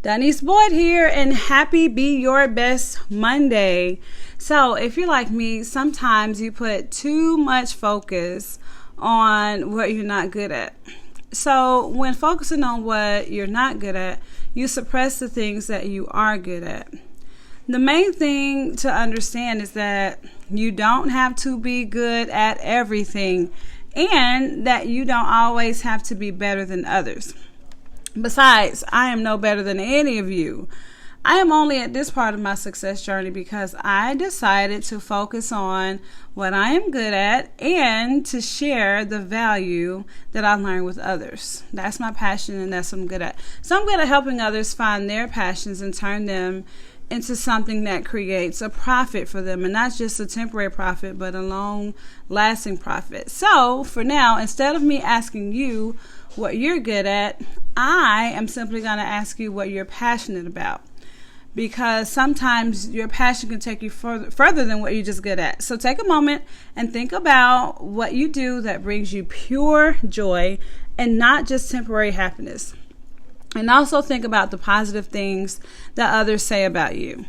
Denise Boyd here, and happy Be Your Best Monday. So, if you're like me, sometimes you put too much focus on what you're not good at. So, when focusing on what you're not good at, you suppress the things that you are good at. The main thing to understand is that you don't have to be good at everything, and that you don't always have to be better than others. Besides, I am no better than any of you. I am only at this part of my success journey because I decided to focus on what I am good at and to share the value that I learned with others. That's my passion, and that's what I'm good at. So I'm good at helping others find their passions and turn them into something that creates a profit for them, and not just a temporary profit, but a long-lasting profit. So for now, instead of me asking you what you're good at, I am simply going to ask you what you're passionate about, because sometimes your passion can take you further than what you're just good at. So take a moment and think about what you do that brings you pure joy and not just temporary happiness. And also think about the positive things that others say about you.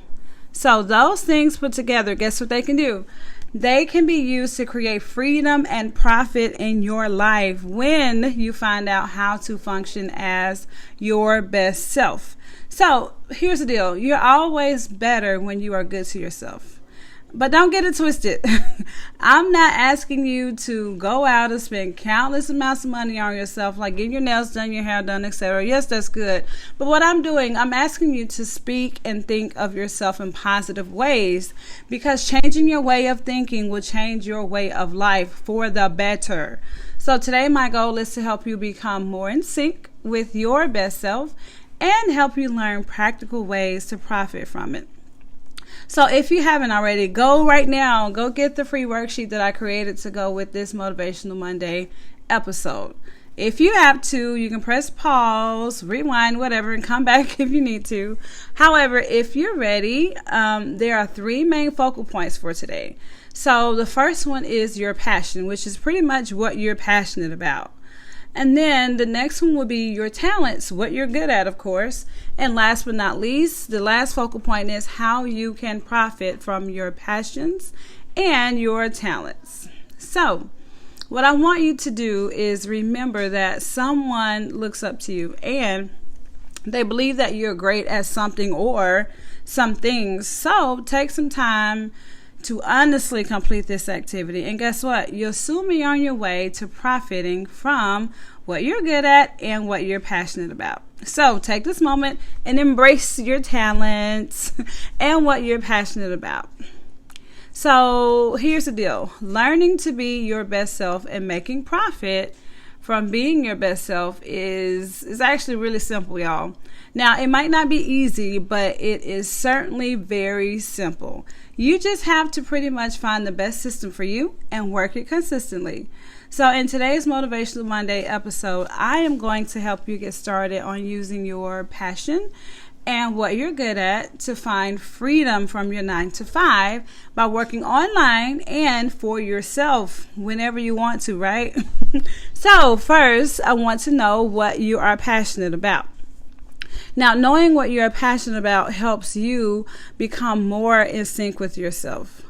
So those things put together, guess what they can do? They can be used to create freedom and profit in your life when you find out how to function as your best self. So here's the deal. You're always better when you are good to yourself. But don't get it twisted. I'm not asking you to go out and spend countless amounts of money on yourself, like getting your nails done, your hair done, etc. Yes, that's good. But what I'm doing, I'm asking you to speak and think of yourself in positive ways, because changing your way of thinking will change your way of life for the better. So today, my goal is to help you become more in sync with your best self and help you learn practical ways to profit from it. So if you haven't already, go right now. Go get the free worksheet that I created to go with this Motivational Monday episode. If you have to, you can press pause, rewind, whatever, and come back if you need to. However, if you're ready, there are three main focal points for today. So the first one is your passion, which is pretty much what you're passionate about. And then the next one will be your talents, what you're good at, of course. And last but not least, the last focal point is how you can profit from your passions and your talents. So what I want you to do is remember that someone looks up to you and they believe that you're great at something or some things. So take some time to honestly complete this activity. And guess what? You'll soon be on your way to profiting from what you're good at and what you're passionate about. So take this moment and embrace your talents and what you're passionate about. So here's the deal. Learning to be your best self and making profit from being your best self is actually really simple, y'all. Now, it might not be easy, but it is certainly very simple. You just have to pretty much find the best system for you and work it consistently. So in today's Motivational Monday episode, I am going to help you get started on using your passion and what you're good at to find freedom from your 9-to-5 by working online and for yourself whenever you want to, right? So first, I want to know what you are passionate about. Now, knowing what you're passionate about helps you become more in sync with yourself,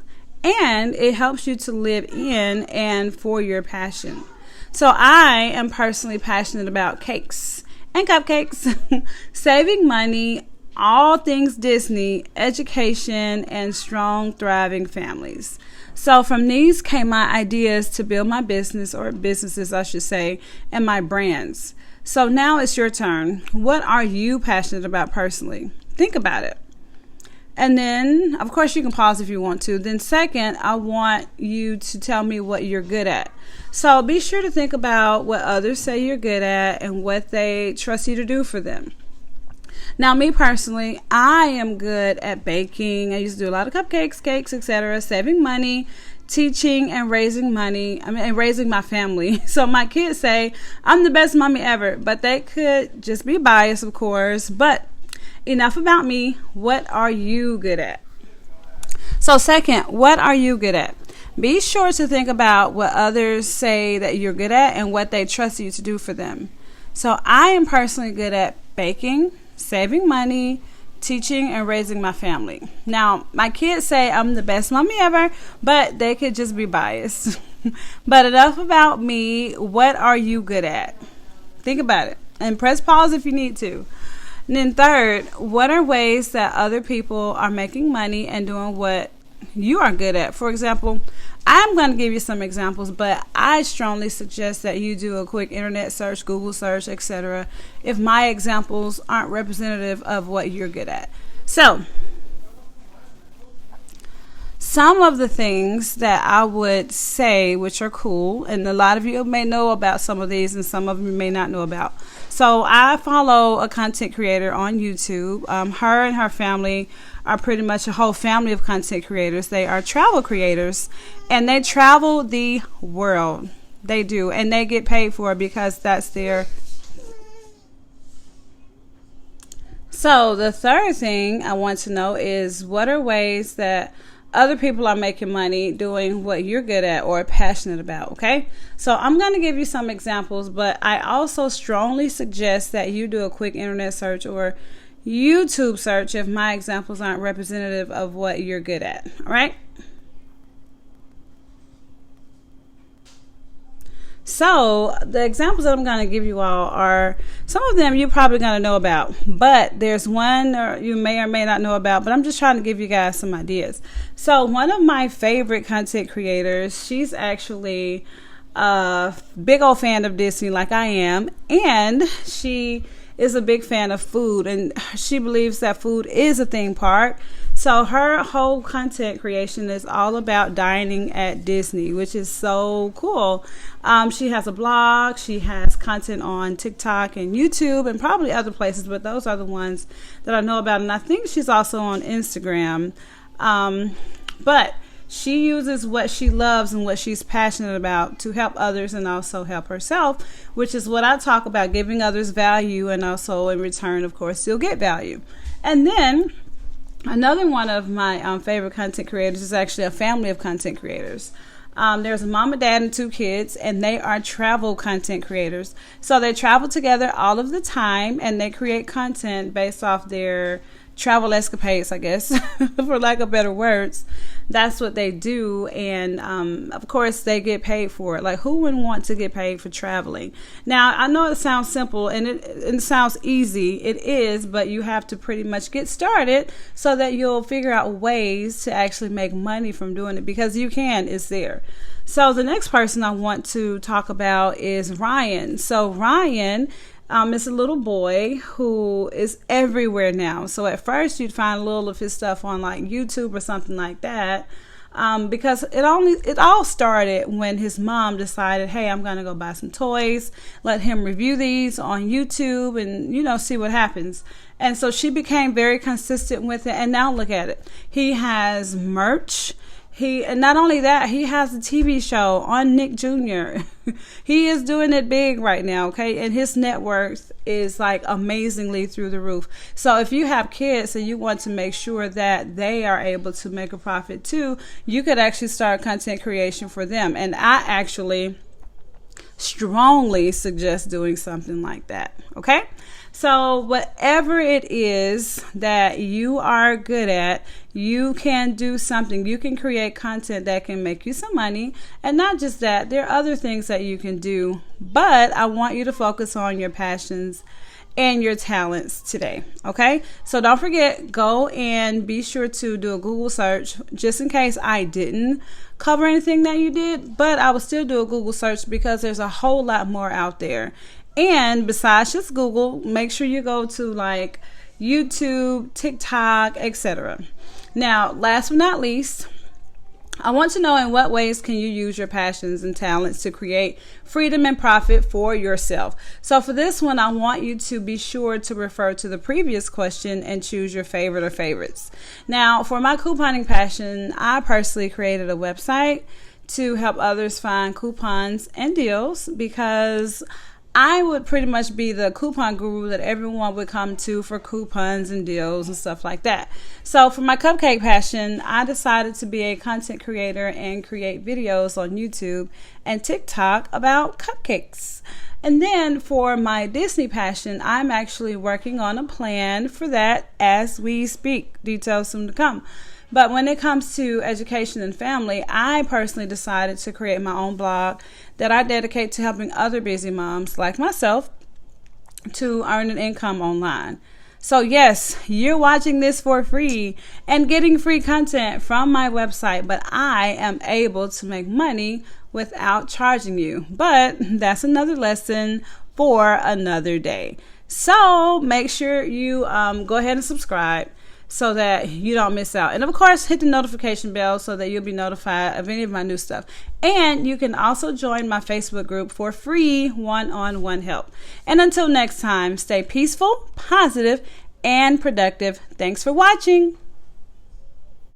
and it helps you to live in and for your passion. So I am personally passionate about cakes and cupcakes, saving money, all things Disney, education, and strong, thriving families. So from these came my ideas to build my business, or businesses, I should say, and my brands. So now it's your turn. What are you passionate about personally? Think about it. And then, of course, you can pause if you want to. Then second, I want you to tell me what you're good at. So be sure to think about what others say you're good at and what they trust you to do for them. Now, me personally, I am good at baking. I used to do a lot of cupcakes, cakes, etc., saving money, teaching, and raising my family. So my kids say I'm the best mommy ever, but they could just be biased, of course. But enough about me. What are you good at? So second, what are you good at? Be sure to think about what others say that you're good at and what they trust you to do for them. So I am personally good at baking, saving money, teaching, and raising my family. Now, my kids say I'm the best mommy ever, but they could just be biased. But enough about me. What are you good at? Think about it and press pause if you need to. And then third, what are ways that other people are making money and doing what you are good at? For example, I'm going to give you some examples, but I strongly suggest that you do a quick internet search, Google search, etc. if my examples aren't representative of what you're good at. So, some of the things that I would say, which are cool, and a lot of you may know about some of these and some of you may not know about. So I follow a content creator on YouTube. Her and her family are pretty much a whole family of content creators. They are travel creators, and they travel the world. They do, and they get paid for it because that's their... So the third thing I want to know is, what are ways that other people are making money doing what you're good at or passionate about, okay? So I'm going to give you some examples, but I also strongly suggest that you do a quick internet search or YouTube search if my examples aren't representative of what you're good at, all right? So the examples that I'm going to give you all are, some of them you're probably going to know about, but there's one or you may or may not know about, but I'm just trying to give you guys some ideas. So one of my favorite content creators, she's actually a big old fan of Disney like I am, and she is a big fan of food, and she believes that food is a theme park. So her whole content creation is all about dining at Disney, which is so cool. She has a blog, she has content on TikTok and YouTube and probably other places, but those are the ones that I know about. And I think she's also on Instagram. But she uses what she loves and what she's passionate about to help others and also help herself, which is what I talk about, giving others value, and also in return, of course, you'll get value. And then another one of my favorite content creators is actually a family of content creators. There's a mom and dad and 2 kids, and they are travel content creators. So they travel together all of the time, and they create content based off their travel escapades, I guess, for lack of better words. That's what they do, and of course they get paid for it. Like, who wouldn't want to get paid for traveling? Now, I know it sounds simple and it sounds easy. It is, but you have to pretty much get started so that you'll figure out ways to actually make money from doing it, because you can. It's there. So the next person I want to talk about is Ryan. So Ryan is a little boy who is everywhere now. So at first you'd find a little of his stuff on like YouTube or something like that, because it all started when his mom decided, hey, I'm gonna go buy some toys, let him review these on YouTube, and see what happens. And so she became very consistent with it, and now look at it. He has merch. And not only that, he has a TV show on Nick Jr. He is doing it big right now, okay? And his net worth is like amazingly through the roof. So if you have kids and you want to make sure that they are able to make a profit too, you could actually start content creation for them. And I actually strongly suggest doing something like that, okay? So whatever it is that you are good at, you can do something. You can create content that can make you some money. And not just that, there are other things that you can do. But I want you to focus on your passions and your talents today, okay? So don't forget, go and be sure to do a Google search, just in case I didn't cover anything that you did. But I will still do a Google search because there's a whole lot more out there. And besides just Google, make sure you go to like YouTube, TikTok, etc. Now, last but not least, I want to know, in what ways can you use your passions and talents to create freedom and profit for yourself? So for this one, I want you to be sure to refer to the previous question and choose your favorite or favorites. Now, for my couponing passion, I personally created a website to help others find coupons and deals, because I would pretty much be the coupon guru that everyone would come to for coupons and deals and stuff like that. So for my cupcake passion, I decided to be a content creator and create videos on YouTube and TikTok about cupcakes. And then for my Disney passion, I'm actually working on a plan for that as we speak. Details soon to come. But when it comes to education and family, I personally decided to create my own blog that I dedicate to helping other busy moms like myself to earn an income online. So yes, you're watching this for free and getting free content from my website, but I am able to make money without charging you. But that's another lesson for another day. So make sure you go ahead and subscribe so that you don't miss out. And of course, hit the notification bell so that you'll be notified of any of my new stuff. And you can also join my Facebook group for free one-on-one help. And until next time, stay peaceful, positive, and productive. Thanks for watching.